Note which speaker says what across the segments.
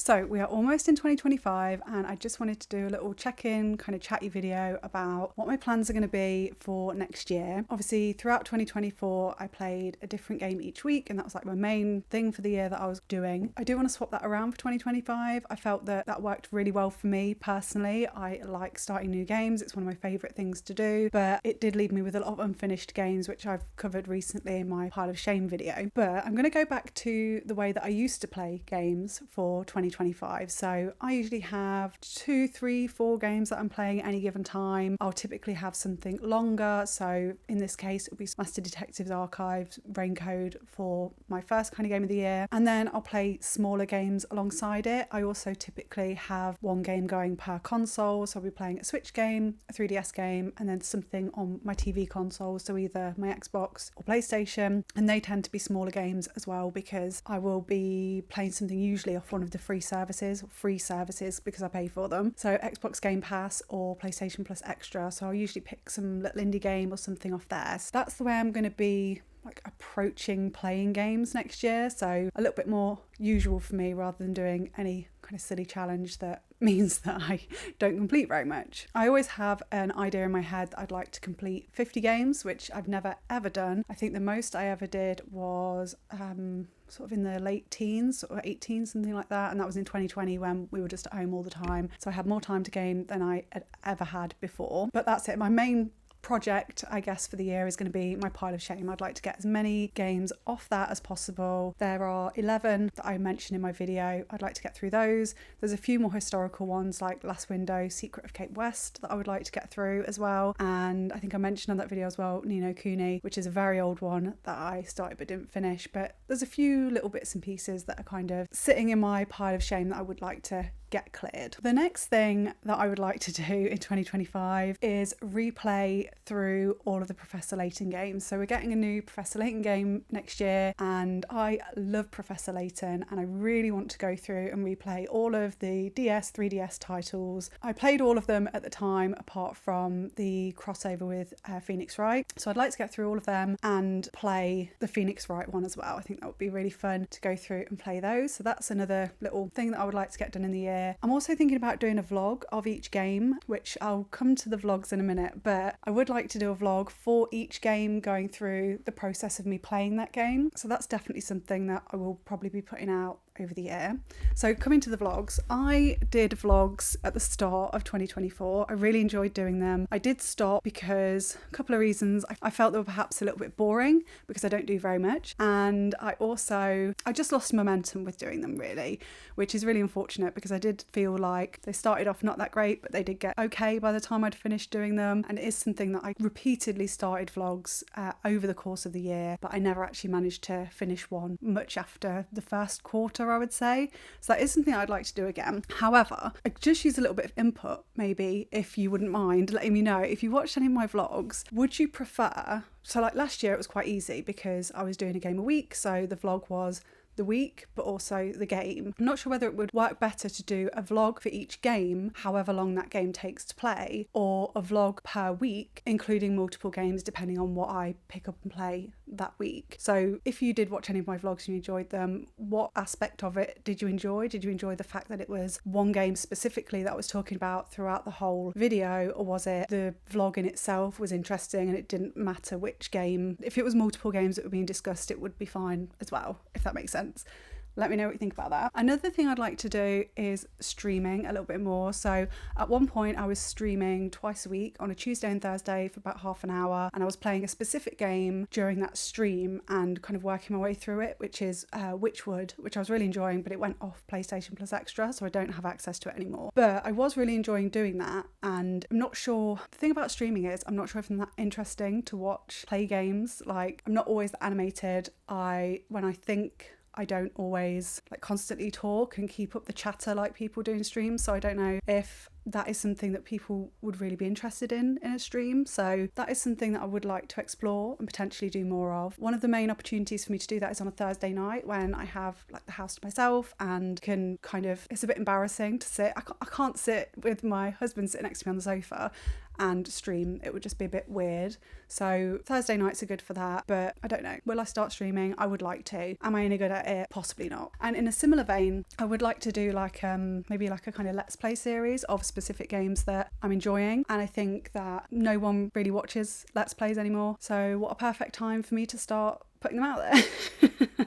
Speaker 1: So we are almost in 2025 and I just wanted to do a little check-in kind of chatty video about what my plans are going to be for next year. Obviously throughout 2024 I played a different game each week and that was like my main thing for the year that I was doing. I do want to swap that around for 2025. I felt that that worked really well for me personally. I like starting new games. It's one of my favourite things to do, but it did leave me with a lot of unfinished games which I've covered recently in my pile of shame video. But I'm going to go back to the way that I used to play games for 2025. So I usually have 2, 3, 4 games that I'm playing at any given time. I'll typically have something longer. So in this case, it'll be Master Detectives Archives Raincode for my first kind of game of the year. And then I'll play smaller games alongside it. I also typically have one game going per console. So I'll be playing a Switch game, a 3DS game, and then something on my TV console. So either my Xbox or PlayStation. And they tend to be smaller games as well because I will be playing something usually off one of the free services because I pay for them. So Xbox Game Pass or PlayStation Plus Extra. So I'll usually pick some little indie game or something off there. So that's the way I'm going to be like approaching playing games next year. So a little bit more usual for me rather than doing any kind of silly challenge that means that I don't complete very much. I always have an idea in my head that I'd like to complete 50 games, which I've never ever done. I think the most I ever did was sort of in the late teens or 18, something like that, and that was in 2020 when we were just at home all the time, so I had more time to game than I had ever had before. But that's it. My main project, I guess, for the year is going to be my pile of shame. I'd like to get as many games off that as possible. There are 11 that I mentioned in my video. I'd like to get through those. There's a few more historical ones like Last Window, Secret of Cape West that I would like to get through as well. And I think I mentioned on that video as well, Ni no Kuni, which is a very old one that I started but didn't finish. But there's a few little bits and pieces that are kind of sitting in my pile of shame that I would like to get cleared. The next thing that I would like to do in 2025 is replay through all of the Professor Layton games. So we're getting a new Professor Layton game next year and I love Professor Layton and I really want to go through and replay all of the DS, 3DS titles. I played all of them at the time apart from the crossover with Phoenix Wright. So I'd like to get through all of them and play the Phoenix Wright one as well. I think that would be really fun to go through and play those. So that's another little thing that I would like to get done in the year. I'm also thinking about doing a vlog of each game, which I'll come to the vlogs in a minute, but I would like to do a vlog for each game going through the process of me playing that game. So that's definitely something that I will probably be putting out over the year. So coming to the vlogs, I did vlogs at the start of 2024. I really enjoyed doing them. I did stop because a couple of reasons. I felt they were perhaps a little bit boring because I don't do very much, and I just lost momentum with doing them really, which is really unfortunate because I did feel like they started off not that great, but they did get okay by the time I'd finished doing them. And it is something that I repeatedly started vlogs over the course of the year, but I never actually managed to finish one much after the first quarter, I would say. So that is something I'd like to do again. However, I just use a little bit of input, maybe, if you wouldn't mind letting me know. If you watched any of my vlogs, would you prefer, so like last year it was quite easy because I was doing a game a week, so the vlog was the week but also the game. I'm not sure whether it would work better to do a vlog for each game, however long that game takes to play, or a vlog per week including multiple games depending on what I pick up and play that week. So if you did watch any of my vlogs and you enjoyed them, what aspect of it did you enjoy? Did you enjoy the fact that it was one game specifically that I was talking about throughout the whole video, or was it the vlog in itself was interesting and it didn't matter which game? If it was multiple games that were being discussed, it would be fine as well, if that makes sense. Let me know what you think about that. Another thing I'd like to do is streaming a little bit more. So at one point I was streaming twice a week on a Tuesday and Thursday for about half an hour, and I was playing a specific game during that stream and kind of working my way through it, which is Witchwood, which I was really enjoying, but it went off PlayStation Plus Extra, so I don't have access to it anymore. But I was really enjoying doing that, and I'm not sure, the thing about streaming is I'm not sure if I'm that interesting to watch play games. Like, I'm not always that animated. When I think, I don't always like constantly talk and keep up the chatter like people do in streams, so I don't know if that is something that people would really be interested in a stream. So that is something that I would like to explore and potentially do more of. One of the main opportunities for me to do that is on a Thursday night when I have like the house to myself and can kind of, it's a bit embarrassing to sit, I can't sit with my husband sitting next to me on the sofa and stream. It would just be a bit weird. So Thursday nights are good for that, but I don't know. Will I start streaming? I would like to. Am I any good at it? Possibly not. And in a similar vein, I would like to do like maybe like a kind of let's play series of specific games that I'm enjoying. And I think that no one really watches let's plays anymore. So what a perfect time for me to start putting them out there.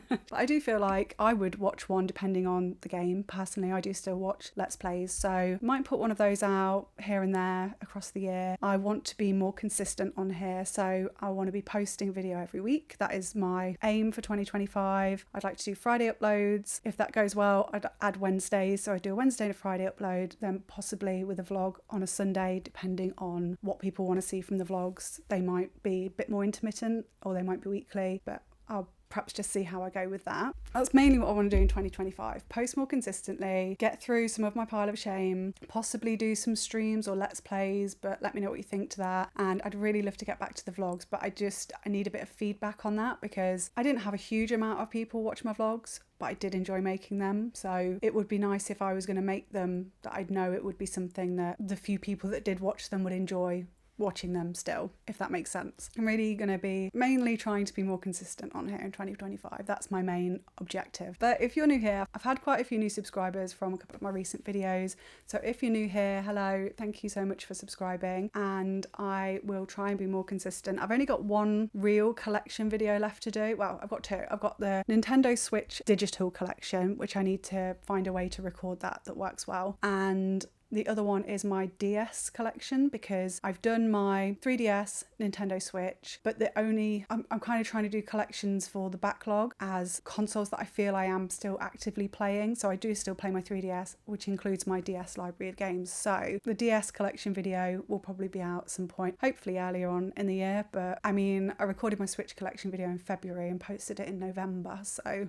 Speaker 1: But I do feel like I would watch one depending on the game. Personally, I do still watch Let's Plays, so might put one of those out here and there across the year. I want to be more consistent on here, so I want to be posting video every week. That is my aim for 2025. I'd like to do Friday uploads. If that goes well, I'd add Wednesdays, so I do a Wednesday to Friday upload, then possibly with a vlog on a Sunday, depending on what people want to see from the vlogs. They might be a bit more intermittent or they might be weekly, but I'll perhaps just see how I go with that. That's mainly what I want to do in 2025. Post more consistently, get through some of my pile of shame, possibly do some streams or let's plays, but let me know what you think to that. And I'd really love to get back to the vlogs, but I need a bit of feedback on that because I didn't have a huge amount of people watch my vlogs, but I did enjoy making them. So it would be nice if I was going to make them that I'd know it would be something that the few people that did watch them would enjoy watching them still, if that makes sense. I'm really going to be mainly trying to be more consistent on here in 2025. That's my main objective. But if you're new here, I've had quite a few new subscribers from a couple of my recent videos. So if you're new here, hello, thank you so much for subscribing, and I will try and be more consistent. I've only got one real collection video left to do. Well, I've got two. I've got the Nintendo Switch digital collection, which I need to find a way to record that works well. And the other one is my DS collection, because I've done my 3DS, Nintendo Switch, but I'm kind of trying to do collections for the backlog as consoles that I feel I am still actively playing. So I do still play my 3DS, which includes my DS library of games. So the DS collection video will probably be out at some point, hopefully earlier on in the year. But I mean, I recorded my Switch collection video in February and posted it in November. So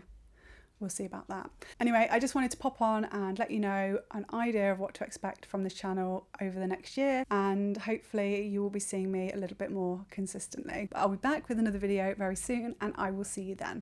Speaker 1: we'll see about that. Anyway, I just wanted to pop on and let you know an idea of what to expect from this channel over the next year, and hopefully you will be seeing me a little bit more consistently. But I'll be back with another video very soon, and I will see you then.